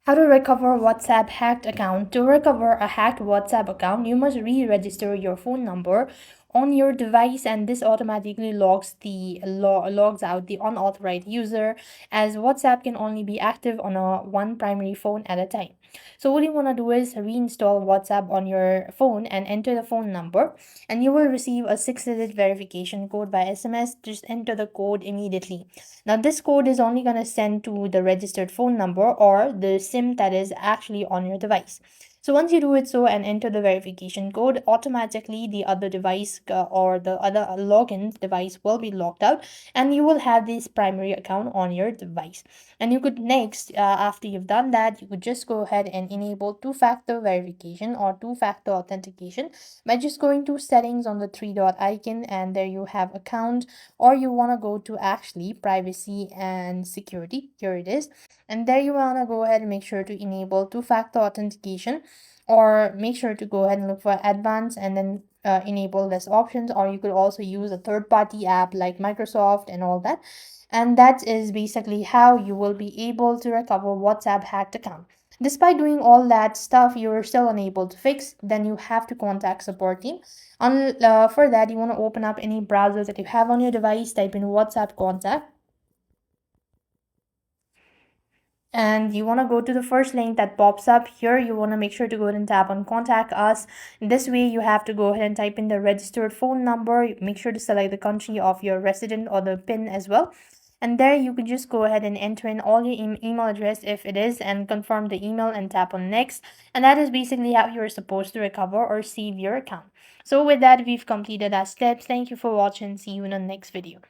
How to recover WhatsApp hacked account. To recover a hacked WhatsApp account, you must re-register your phone number on your device, and this automatically logs out the unauthorized user, as WhatsApp can only be active on a one primary phone at a time. So what you want to do is reinstall WhatsApp on your phone and enter the phone number, and you will receive a 6-digit verification code by SMS. Just enter the code immediately. Now, this code is only going to send to the registered phone number or the SIM that is actually on your device. So once you do it so and enter the verification code, automatically the other device or the other login device will be logged out, and you will have this primary account on your device. And you could next, after you've done that, you could just go ahead and enable two-factor verification or two-factor authentication by just going to settings on the three dot icon, and there you have account, or you want to go to actually privacy and security. Here it is, and there you want to go ahead and make sure to enable two-factor authentication, or make sure to go ahead and look for advanced and then enable less options, or you could also use a third-party app like Microsoft and all that. And that is basically how you will be able to recover WhatsApp hacked account. Despite doing all that stuff, you're still unable to fix, then you have to contact support team. For that, you want to open up any browser that you have on your device, type in WhatsApp contact, and you want to go to the first link that pops up here. You want to make sure to go ahead and tap on contact us. This way you have to go ahead and type in the registered phone number. Make sure to select the country of your resident or the PIN as well, and there you can just go ahead and enter in all your email address if it is, and confirm the email and tap on next. And that is basically how you're supposed to recover or save your account. So with that, we've completed our steps. Thank you for watching. See you in the next video.